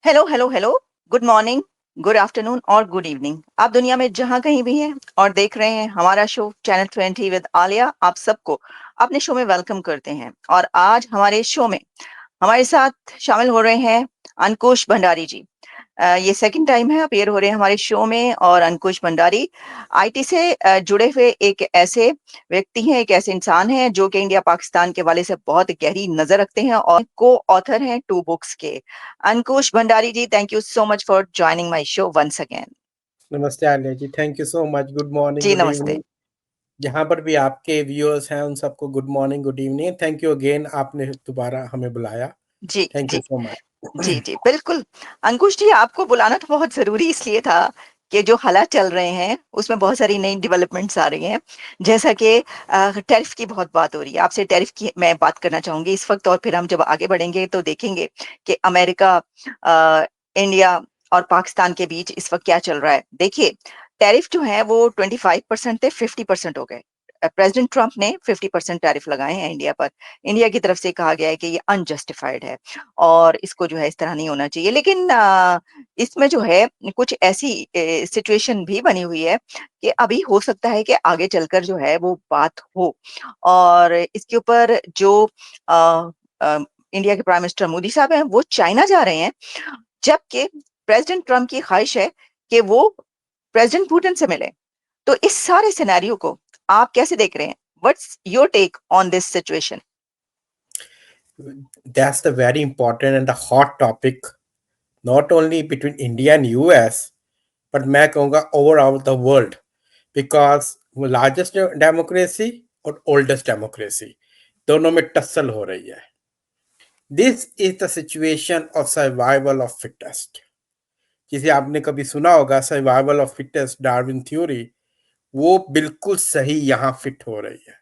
Hello hello hello. Good morning, good afternoon और good evening. आप दुनिया में जहां कहीं भी हैं और देख रहे हैं हमारा शो चैनल 20 विद आलिया, आप सबको अपने शो में वेलकम करते हैं। और आज हमारे शो में हमारे साथ शामिल हो रहे हैं अंकुश भंडारी जी। ये सेकंड टाइम है अपीयर हो रहे हैं हमारे शो में। और अंकुश भंडारी आईटी से जुड़े हुए एक ऐसे व्यक्ति हैं, एक ऐसे इंसान हैं जो कि इंडिया पाकिस्तान के वाले से बहुत गहरी नजर रखते हैं और को ऑथर हैं 2 बुक्स के। Ankush Bhandari ji, thank you so much for joining my show once again. नमस्ते Alia ji, thank you so much. Good morning, जी गुड नमस्ते। इवनिंग। जहाँ पर भी आपके व्यूअर्स हैं उन सबको good morning, good evening. Thank you again, आपने दोबारा हमें बुलाया। जी थैंक यू जी। सो जी मच। जी बिल्कुल। अंकुश जी, आपको बुलाना तो बहुत जरूरी इसलिए था कि जो हालात चल रहे हैं उसमें बहुत सारी नई डेवलपमेंट्स आ रही हैं। जैसा कि टैरिफ की बहुत बात हो रही है, आपसे टैरिफ की मैं बात करना चाहूंगी इस वक्त। और फिर हम जब आगे बढ़ेंगे तो देखेंगे कि अमेरिका, इंडिया और पाकिस्तान के बीच इस वक्त क्या चल रहा है। देखिए, टैरिफ जो है वो 25% थे, 50% हो गए। प्रेसिडेंट ट्रंप ने 50% टैरिफ लगाए हैं इंडिया पर। इंडिया की तरफ से कहा गया है कि ये अनजस्टिफाइड है और इसको जो है इस तरह नहीं होना चाहिए। लेकिन इसमें जो है कुछ ऐसी सिचुएशन भी बनी हुई है कि अभी हो सकता है कि आगे चलकर जो है वो बात हो। और इसके ऊपर जो अ, अ, इंडिया के प्राइम मिनिस्टर मोदी साहब हैं वो चाइना जा रहे हैं, जबकि प्रेसिडेंट ट्रम्प की ख्वाहिश है कि वो प्रेसिडेंट पुतिन से मिले। तो इस सारे सिनेरियो को आप कैसे देख रहे हैं? What's your take on this situation? That's the very important and the hot topic, not only between India and US, but मैं कहूँगा overall the world, because वो largest democracy और oldest democracy दोनों में टक्कर हो रही है। This is the situation of survival of fittest, जिसे आपने कभी सुना होगा, survival of fittest, Darwin theory. वो बिल्कुल सही यहाँ फिट हो रही है।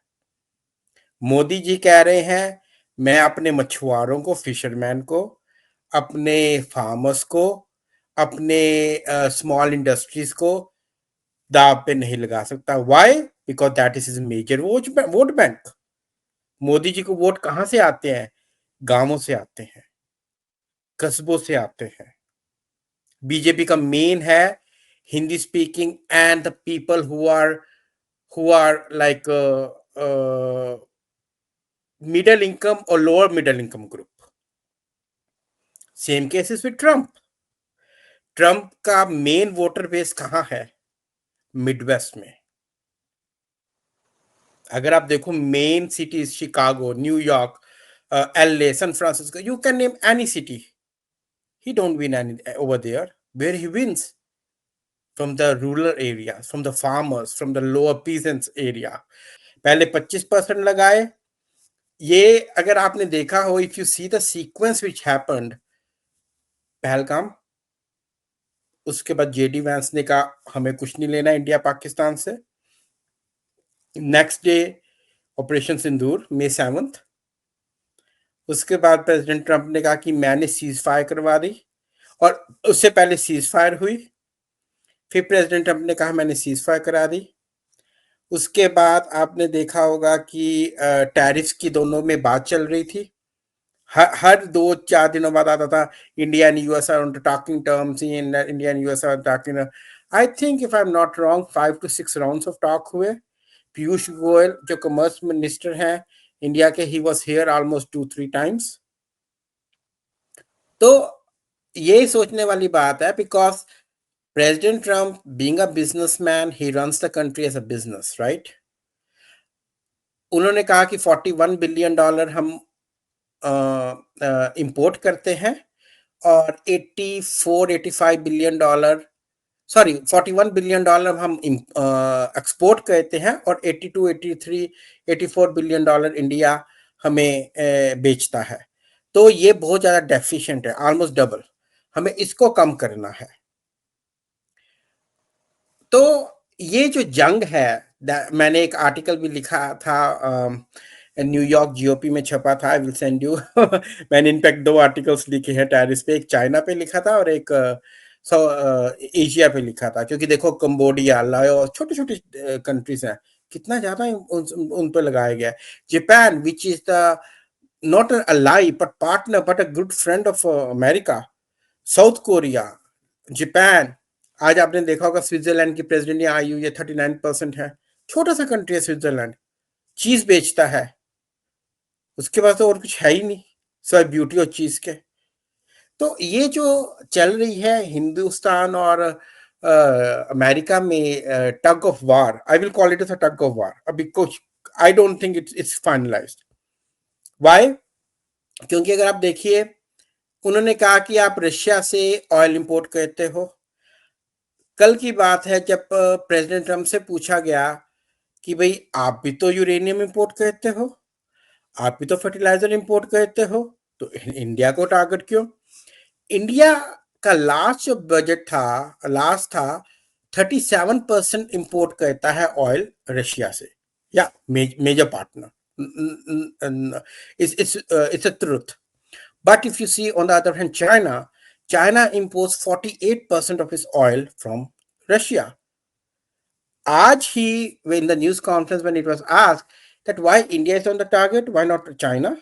मोदी जी कह रहे हैं, मैं अपने मछुआरों को, फिशरमैन को, अपने फार्मर्स को, अपने स्मॉल इंडस्ट्रीज को दाव पे नहीं लगा सकता। Why? Because that is major vote bank. Modi ji को वोट कहाँ से आते हैं? गांवों से आते हैं, कस्बों से आते हैं। बीजेपी का मेन है Hindi speaking and the people who are like middle income और lower middle income group. Same cases with Trump. Trump का मेन वोटर बेस कहाँ है? मिडवेस्ट में। अगर आप देखो main cities, Chicago, New York, LA, San Francisco, you can name any city, he don't win any over there. Where he wins? From the rural areas, from the farmers, from the lower peasants area. पहले 25% लगाए। ये अगर आपने देखा हो, if you see the sequence which happened, Pahalgam, उसके बाद JD Vance ने कहा हमें कुछ नहीं लेना इंडिया पाकिस्तान से। नेक्स्ट डे ऑपरेशन सिंदूर, May 7। उसके बाद प्रेसिडेंट ट्रंप ने कहा कि मैंने सीज फायर करवा दी, और उससे पहले सीज फायर हुई। फिर प्रेसिडेंट ट्रंप ने कहा मैंने सीज फायर करा दी। उसके बाद आपने देखा होगा कि टैरिफ की दोनों में बात चल रही थी। हर 2-4 दिनों बाद आता था, India and US are on talking terms, India and US are talking. I think if I am not wrong, 5 to 6 rounds of talk हुए। पीयूष गोयल जो कॉमर्स मिनिस्टर हैं इंडिया के, he was here almost 2-3 times. तो ये सोचने वाली बात है, because president Trump being a businessman, he runs the country as a business, right. उन्होंने कहा कि $41 बिलियन हम इंपोर्ट करते हैं, और 84-85 बिलियन डॉलर, सॉरी, $41 बिलियन हम एक्सपोर्ट करते हैं, और 82-83-84 बिलियन डॉलर इंडिया हमें बेचता है। तो ये बहुत ज़्यादा डेफिशिएंट है, ऑलमोस्ट डबल। हमें इसको कम करना है। तो ये जो जंग है, मैंने एक आर्टिकल भी लिखा था, न्यूयॉर्क जीओपी में छपा था, आई विल सेंड यू। मैंने इनफैक्ट 2 आर्टिकल्स लिखे हैं टैरिस पे। एक चाइना पे लिखा था और एक एशिया पे लिखा था, क्योंकि देखो कंबोडिया, लाओस, छोटे छोटे कंट्रीज हैं, कितना ज्यादा उन पर लगाया गया है। Japan, which is the not a ally but partner but a good friend of America, south Korea, Japan, आज आपने देखा होगा स्विट्जरलैंड की प्रेसिडेंट यहाँ आई हुई है, 39% है। छोटा सा कंट्री है स्विट्जरलैंड, चीज बेचता है, उसके पास तो और कुछ है ही नहीं, सिवाय ब्यूटी और चीज के। तो ये जो चल रही है हिंदुस्तान और अमेरिका में tug of war, I will call it as a tug of war, अभी कुछ I don't think it's finalised. Why? क्योंकि अगर आप देखिए, उन्होंने कहा कि आप रशिया से ऑयल इंपोर्ट करते हो। कल की बात है जब प्रेसिडेंट ट्रम्प से पूछा गया कि भाई आप भी तो यूरेनियम इंपोर्ट करते हो, आप भी तो फर्टिलाइजर इंपोर्ट करते हो, तो इंडिया को टारगेट क्यों? इंडिया का लास्ट जो बजट था, लास्ट था, 37% इंपोर्ट करता है ऑयल रशिया से, या major partner. It's a truth. But if you see on the other hand, China imports 48% of its oil from Russia. Aj he, in the news conference, when it was asked that why India is on the target, why not China?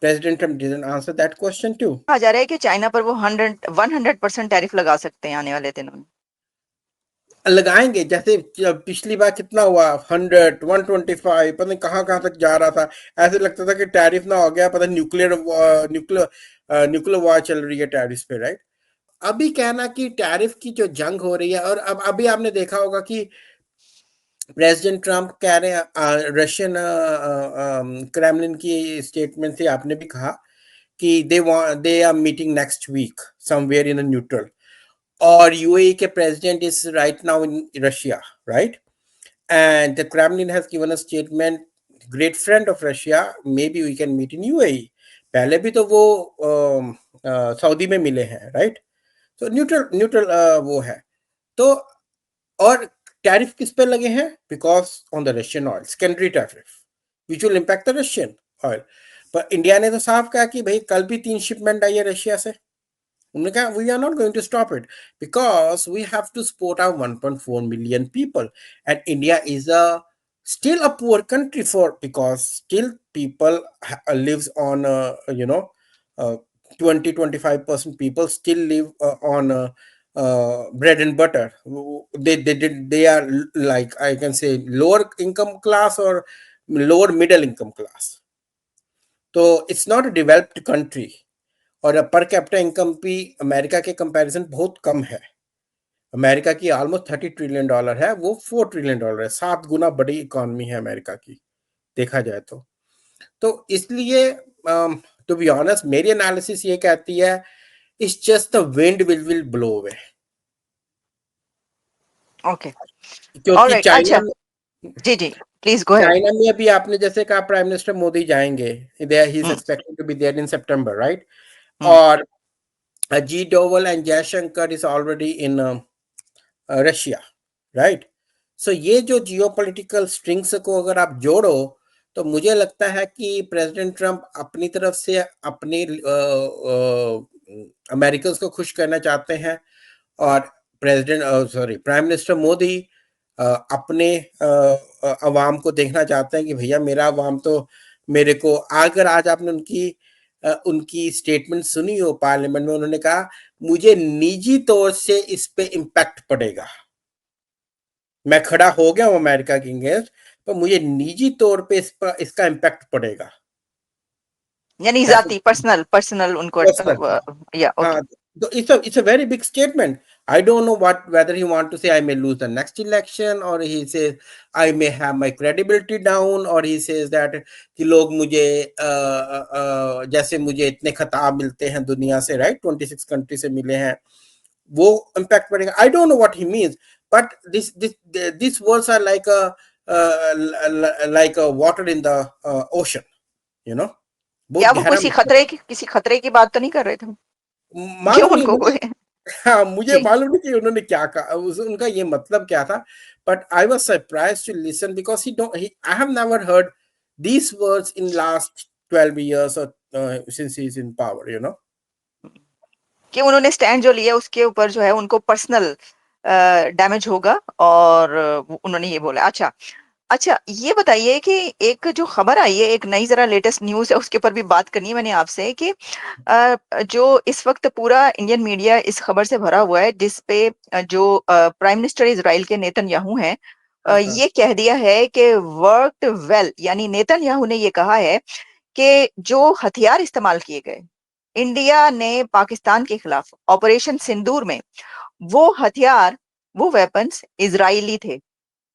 President Trump didn't answer that question too. कहा जा रहा है कि China पर वो 100% tariff लगा सकते हैं आने वाले दिनों में। लगाएंगे, जैसे पिछली बार कितना हुआ, 100, 125, पता नहीं कहाँ कहाँ तक जा रहा था। ऐसे लगता था कि टैरिफ ना हो गया, पता न्यूक्लियर न्यूक्लियर वॉर चल रही है टैरिफ पे, राइट? अभी कहना कि टैरिफ की जो जंग हो रही है, और अब अभी आपने देखा होगा कि प्रेसिडेंट ट्रम्प कह रहे हैं, रशियन क्रेमलिन की स्टेटमेंट से आपने भी कहा कि they are meeting next week somewhere in neutral, और यूएई के president is right now in Russia, right? And the Kremlin has given a statement, great friend of Russia, maybe we can meet in UAE. पहले भी तो वो Saudi में मिले हैं, right? तो न्यूट्रल न्यूट्रल वो है। तो और टैरिफ किस पे लगे हैं? Because on the Russian oil, secondary tariff which will impact the Russian oil. पर इंडिया ने तो साफ कहा कि भाई कल भी 3 शिपमेंट आई है रशिया से, उन्होंने कहा we are not going to stop it because we have to support our 1.4 million people, and India is a still a poor country, for because still people lives on you know, uh, 20-25% people still live on bread and butter. They are like, I can say, lower income class or lower middle income class. तो it's not a developed country, और per capita income भी America के comparison बहुत कम है। America की almost $30 trillion है, वो $4 trillion है, 7 गुना बड़ी इकोनॉमी है अमेरिका की, देखा जाए तो इसलिए टू बी ऑनेस्ट मेरी एनालिसिस ये कहती है it's just the wind will blow away. Okay, क्योंकि ऑलराइट, अच्छा, जी जी, प्लीज गो अहेड। चाइना में अभी आपने जैसे कहा प्राइम मिनिस्टर मोदी जाएंगे, there he is hmm, expected to be there in September, right? Hmm, और जी Doval and Jaishankar is already in Russia, right? So ये जो जियोपॉलिटिकल स्ट्रिंग्स को अगर आप जोड़ो, तो मुझे लगता है कि प्रेसिडेंट ट्रम्प अपनी तरफ से अपने अमेरिकन को खुश करना चाहते हैं, और president sorry prime minister Modi अपने अवाम को देखना चाहते हैं कि भैया मेरा अवाम तो मेरे को, अगर आज आपने उनकी स्टेटमेंट सुनी हो पार्लियामेंट में, उन्होंने कहा मुझे निजी तौर से इस पे इम्पैक्ट पड़ेगा, मैं खड़ा हो गया हूं अमेरिका के अगेंस्ट, पर मुझे निजी तौर पे इसका इम्पैक्ट पड़ेगा। यानी जाती पर्सनल पर्सनल उनको, पर्सनल, या ओके। हाँ, so it's a very big statement. I don't know whether he want to say I may lose the next election, or he says I may have my credibility down, or he says that कि लोग मुझे जैसे मुझे इतने खिताब मिलते हैं दुनिया से, राइट, 26 कंट्री से मिले हैं, वो इम्पैक्ट पड़ेगा। I don't know what he means, but these words are like a water in the ocean, you know, क्या बहुत वो गहरा मतलब किसी खतरे की बात तो नहीं कर रहे थे? क्यों मालूम नहीं उनको मुझे। कोई? हाँ, मुझे जी, मालूम नहीं कि उन्होंने क्या कहा, उनका ये मतलब क्या था, but I was surprised to listen because I have never heard these words in last 12 years or since he is in power, you know. कि उन्होंने स्टैंड जो लिया उसके ऊपर जो है उनको पर्सनल डैमेज होगा, और उन्होंने ये बोला। अच्छा, अच्छा, ये बताइए कि एक जो खबर आई है, एक नई ज़रा लेटेस्ट न्यूज़ है, उसके ऊपर भी बात करनी है मैंने आपसे कि जो इस वक़्त पूरा इंडियन मीडिया इस खबर से भरा हुआ है, जिस पे जो प्राइम मिनिस्टर इज़राइल के नेतन्याहू हैं, हाँ, ये कह दिया है कि वर्क्ड वेल, यानी नेतन्याहू ने ये कहा है कि जो हथियार इस्तेमाल किए गए, इंडिया ने पाकिस्तान के खिलाफ ऑपरेशन सिंदूर में, वो हथियार, वो वेपन्स इज़राइली थे।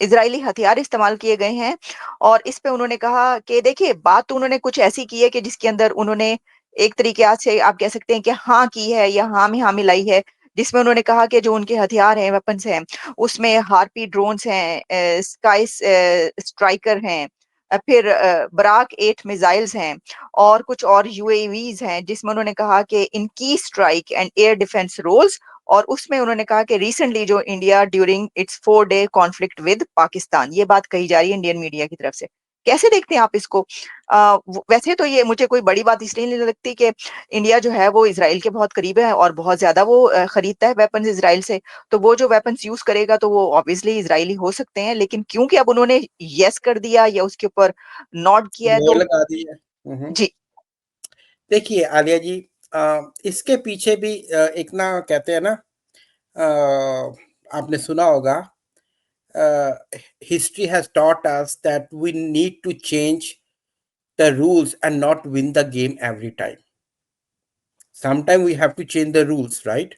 इज़राइली हथियार इस्तेमाल किए गए हैं और इस पे उन्होंने कहा कि देखिए, बात तो उन्होंने कुछ ऐसी की है कि जिसके अंदर उन्होंने एक तरीके से आप कह सकते हैं कि हाँ की है या हाँ में हाँ मिलाई है, जिसमें उन्होंने कहा कि जो उनके हथियार हैं, वेपन्स हैं, उसमें हार्पी ड्रोन्स हैं, स्काई स्ट्राइकर हैं, फिर बराक 8 मिसाइल्स हैं और कुछ और यूएवीज़ हैं, जिसमें उन्होंने कहा कि इन की strike and air defence roles, और उसमें उन्होंने कहा कि रिसेंटली जो India during its 4 day conflict with Pakistan, ये बात कही जा रही है इंडियन मीडिया की तरफ से। कैसे देखते हैं आप इसको? वैसे तो ये मुझे कोई बड़ी बात इसलिए नहीं लगती कि इंडिया जो है वो इज़राइल के बहुत करीब है और बहुत ज़्यादा वो खरीदता है वेपन्स इज़राइल से, तो वो जो वेपन्स यूज़ करेगा तो वो ऑब्वियसली इज़राइली हो सकते हैं, लेकिन क्योंकि अब उन्होंने येस कर दिया या उसके ऊपर नॉड किया है मोहर तो लगा दी है। जी। देखिए आलिया जी, इसके पीछे भी एक ना कहते हैं ना, आपने सुना होगा, history has taught us that we need to change the rules and not win the game every time. Sometimes we have to change the rules, right?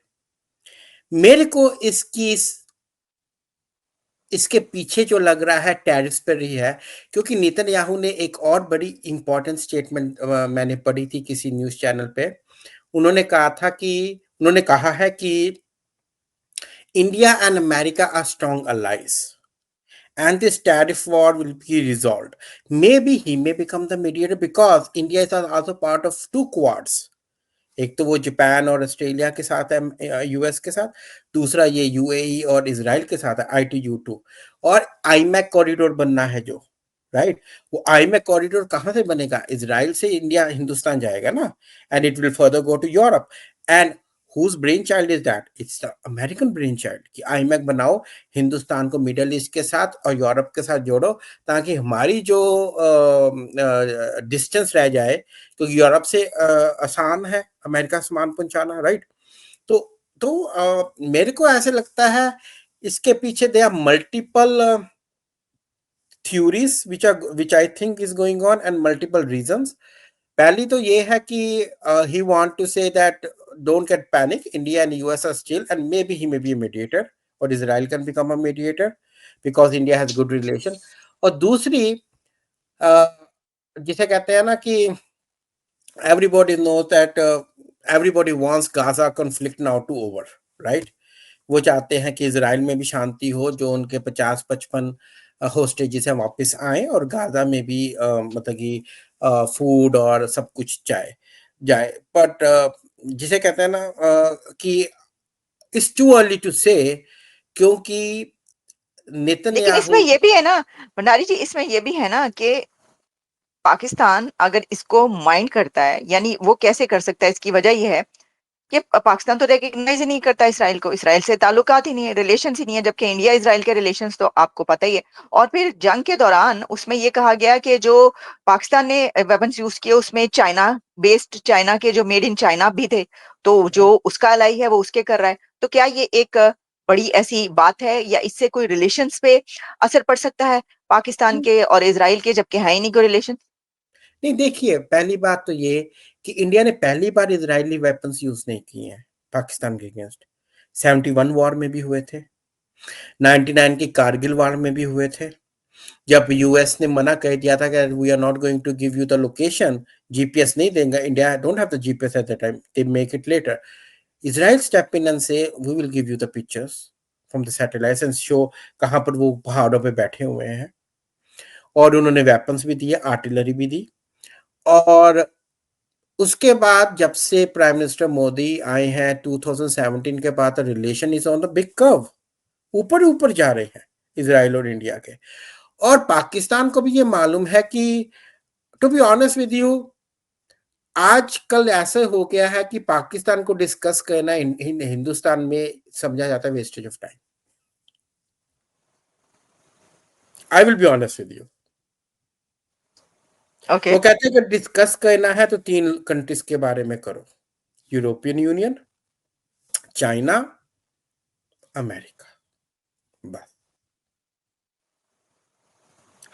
मेरे को इसके पीछे जो लग रहा है टैरिफ्स पर ही है, क्योंकि नेतन्याहू ने एक और बड़ी इंपॉर्टेंट स्टेटमेंट मैंने पढ़ी थी किसी न्यूज़ चैनल पे। उन्होंने कहा है कि India and America are strong allies and this tariff war will be resolved. Maybe he may become the mediator because India is also part of two quads. एक तो वो जापान और ऑस्ट्रेलिया के साथ है, यूएस के साथ। दूसरा ये यूएई और इजराइल के साथ है, ITU2। और आईमैक कॉरिडोर बनना है जो, राइट। वो आईमैक कॉरिडोर कहाँ से बनेगा? इजराइल से इंडिया हिंदुस्तान जाएगा ना, and it will further go to Europe. And whose brain child is that? It's the American brain child कि आईमैक बनाओ, हिंदुस्तान को मिडल ईस्ट के साथ और यूरोप के साथ जोड़ो, ताकि हमारी जो डिस्टेंस रह जाए, क्योंकि यूरोप से आसान है अमेरिका सामान पहुंचाना, राइट। तो मेरे को ऐसे लगता है इसके पीछे they are multiple theories which I think is going on and multiple reasons. पहली तो ये है कि he want to say that don't get panic, India and US are still, and maybe he may be a mediator or Israel can become a mediator because India has good relation. और दूसरी, uh, जिसे कहते हैं ना कि everybody knows that everybody wants Gaza conflict now to over, right? वो चाहते हैं कि इजराइल में भी शांति हो, जो उनके 50-55 होस्टेजेस हैं वापस आए, और गाजा में भी मतलब कि फूड और सब कुछ जाए जाए। बट जिसे कहते हैं ना कि इट्स टू अर्ली टू से, क्योंकि लेकिन इसमें नेतन्याहू। ये भी है ना, भंडारी जी, इसमें ये भी है ना कि पाकिस्तान अगर इसको माइंड करता है, यानी वो कैसे कर सकता है, इसकी वजह ये है कि पाकिस्तान तो रिकग्नाइज ही नहीं करता इसराइल को, इसराइल से ताल्लुकात ही नहीं है, रिलेशन ही नहीं है, जबकि इंडिया इसराइल के रिलेशंस तो आपको पता ही है। और फिर जंग के दौरान उसमें ये कहा गया कि जो पाकिस्तान ने वेपन्स यूज किए उसमें चाइना बेस्ड, चाइना के जो मेड इन चाइना भी थे, तो जो उसका अलाई है वो उसके कर रहा है। तो क्या ये एक बड़ी ऐसी बात है या इससे कोई रिलेशंस पे असर पड़ सकता है पाकिस्तान के और इसराइल के, जबकि है ही नहीं कोई रिलेशन? नहीं, देखिए पहली बात तो ये कि इंडिया ने पहली बार इजरायली वेपन्स यूज नहीं किए हैं पाकिस्तान के अगेंस्ट। 71 वॉर में भी हुए थे, 99 की कारगिल वॉर में भी हुए थे, जब यूएस ने मना कर दिया था कि we are not going to give you the location, GPS नहीं देंगे, India don't have the GPS at the time, they make it later. Israel step in and say we will give you the pictures from the satellites and show कहां पर वो पहाड़ों पे बैठे हुए हैं। और उन्होंने वेपन्स भी दिए, आर्टिलरी भी दी। और उसके बाद जब से प्राइम मिनिस्टर मोदी आए हैं 2017 के बाद, relation is on the big curve, ऊपर ऊपर जा रहे हैं इसराइल और इंडिया के। और पाकिस्तान को भी ये मालूम है कि, to be honest with you, आजकल ऐसे हो गया है कि पाकिस्तान को डिस्कस करना हिंदुस्तान में समझा जाता है wastage of time. I will be honest with you. Okay. वो कहते हैं कि डिस्कस करना है तो 3 कंट्रीज के बारे में करो, यूरोपियन यूनियन, चाइना, अमेरिका, बस।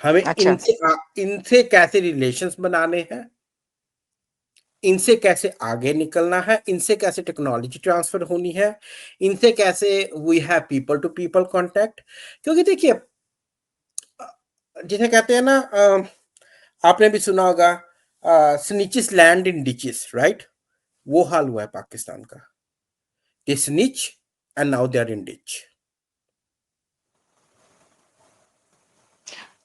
हमें अच्छा। इनसे कैसे रिलेशंस बनाने हैं, इनसे कैसे आगे निकलना है, इनसे कैसे टेक्नोलॉजी ट्रांसफर होनी है, इनसे कैसे we have people to people contact. क्योंकि देखिए, जिसे कहते हैं ना, आपने भी सुना होगा, snitches land in ditches, right? वो हाल हुआ है पाकिस्तान का। They snitch and now they are in ditch.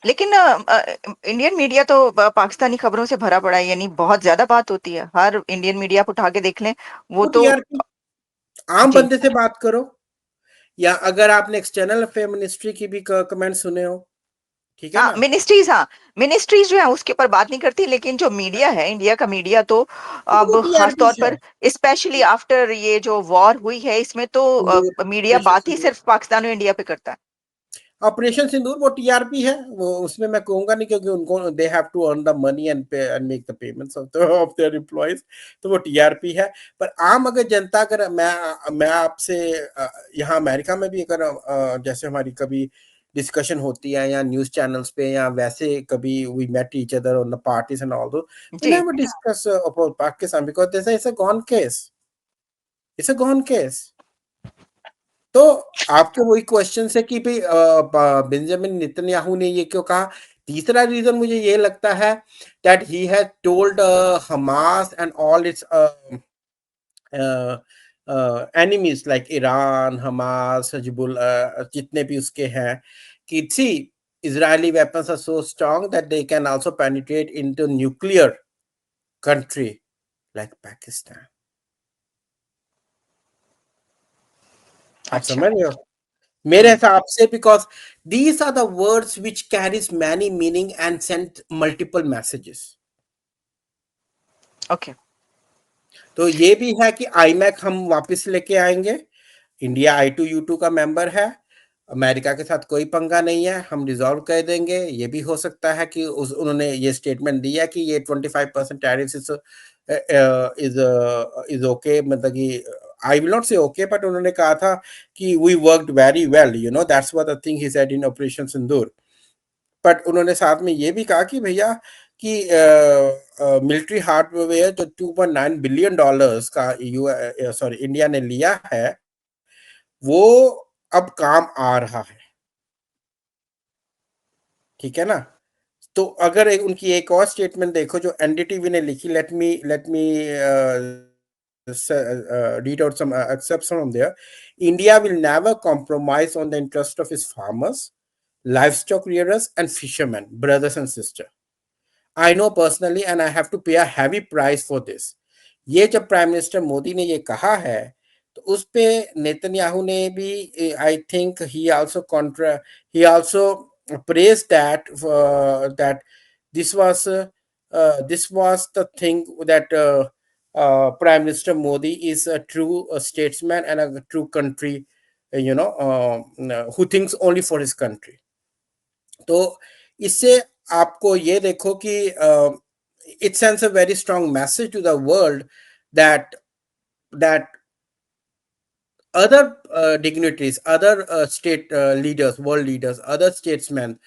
लेकिन इंडियन मीडिया तो पाकिस्तानी खबरों से भरा पड़ा है, यानी बहुत ज्यादा बात होती है। हर इंडियन मीडिया को उठा के देख लें, वो वो तो। टीआरपी, आम जी। बंदे से बात करो, या अगर आपने एक्सटर्नल अफेयर मिनिस्ट्री की भी कमेंट सुने हो, ठीक है हाँ, ना, मिनिस्ट्रीज, हाँ, मिनिस्ट्रीज जो है उसके ऊपर बात नहीं करती, लेकिन जो मीडिया है, इंडिया का मीडिया तो वो अब खास टीआरपी तौर है। पर, स्पेशली आफ्टर ये जो वॉर हुई है, इसमें तो सिंदूर, मीडिया ऑपरेशन बात ही सिंदूर, सिर्फ पाकिस्तान और इंडिया पे करता है। ऑपरेशन सिंदूर वो टीआरपी है। वो उसमें मैं कहूंगा नहीं, क्योंकि उनको they have to earn the money and pay and make the payments of their employees, तो वो टीआरपी है। पर आम अगर जनता, अगर मैं आपसे यहाँ अमेरिका में भी अगर जैसे हमारी कभी डिस्कशन होती है या न्यूज चैनल्स पे, या वैसे कभी we met each other on the parties and all though, we जी। Never discuss about Pakistan because this is a gone case, it's a gone case. तो आपके वही क्वेश्चन है कि भाई बेंजामिन नेतन्याहू ने ये क्यों कहा। तीसरा रीजन मुझे ये लगता है that he has told Hamas and all its enemies like Iran, Hamas, Hezbollah, जितने भी उसके हैं, कि see Israeli weapons are so strong that they can also penetrate into nuclear country like Pakistan. आप अच्छा। समझ रहे हो मेरे हम्म। हिसाब से, because these are the words which carries many meaning and send multiple messages. Okay. तो ये भी है कि आईमैक हम वापस लेके आएंगे, इंडिया I2U2 का मेंबर है, अमेरिका के साथ कोई पंगा नहीं है, हम रिजॉल्व कर देंगे। ये भी हो सकता है कि उन्होंने ये स्टेटमेंट दिया कि ये 25% टैरिफ इज इज ओके, मतलब कि I will not say okay, but उन्होंने कहा था कि we worked very well, that's what the thing he said in operation Sindoor. But उन्होंने साथ में ये भी कहा कि भैया कि मिलिट्री हार्डवेयर जो $2.9 बिलियन का यू सॉरी इंडिया ने लिया है, वो अब काम आ रहा है, ठीक है ना। तो अगर उनकी एक और स्टेटमेंट देखो जो एनडीटीवी ने लिखी, let me read out some excerpts from there. India will never compromise on the interest of its farmers, livestock rearers, and fishermen, brothers and sisters. I know personally and I have to pay a heavy price for this. ये जब prime minister Modi ने ये कहा है, तो उस पे Netanyahu ने भी, I think he also praised that this was this was the thing that Prime Minister Modi is a true statesman and a true country, who thinks only for his country. तो इससे आपको ये देखो कि it sends a very strong message to the world that that other dignitaries, other state leaders, world leaders, other statesmen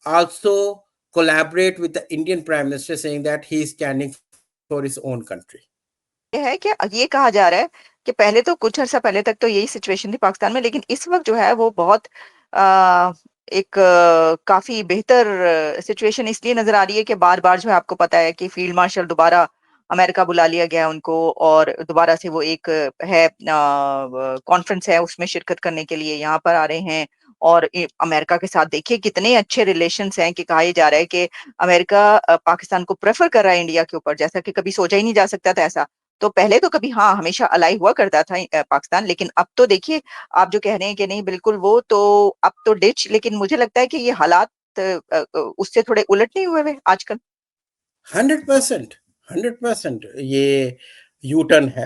also collaborate with the Indian Prime Minister, saying that he is standing for his own country. ये है कि ये कहा जा रहा है कि पहले तो कुछ अर्सा पहले तक तो यही सिचुएशन थी पाकिस्तान में, लेकिन इस वक्त जो है वो बहुत एक काफी बेहतर सिचुएशन इसलिए नजर आ रही है कि बार बार जो है, आपको पता है कि फील्ड मार्शल दोबारा अमेरिका बुला लिया गया है उनको, और दोबारा से वो एक है कॉन्फ्रेंस है, उसमें शिरकत करने के लिए यहाँ पर आ रहे हैं। और अमेरिका के साथ देखिए कितने अच्छे रिलेशंस हैं, कि कहा यह जा रहा है कि अमेरिका पाकिस्तान को प्रेफर कर रहा है इंडिया के ऊपर, जैसा कि कभी सोचा ही नहीं जा सकता था ऐसा। तो पहले तो कभी, हाँ, हमेशा अलाई हुआ करता था पाकिस्तान, लेकिन अब तो देखिए, आप जो कह रहे हैं कि नहीं बिल्कुल वो तो अब तो डिच, लेकिन मुझे लगता है कि ये हालात उससे थोड़े उलट नहीं हुए आजकल। 100%, 100% ये यू टर्न है।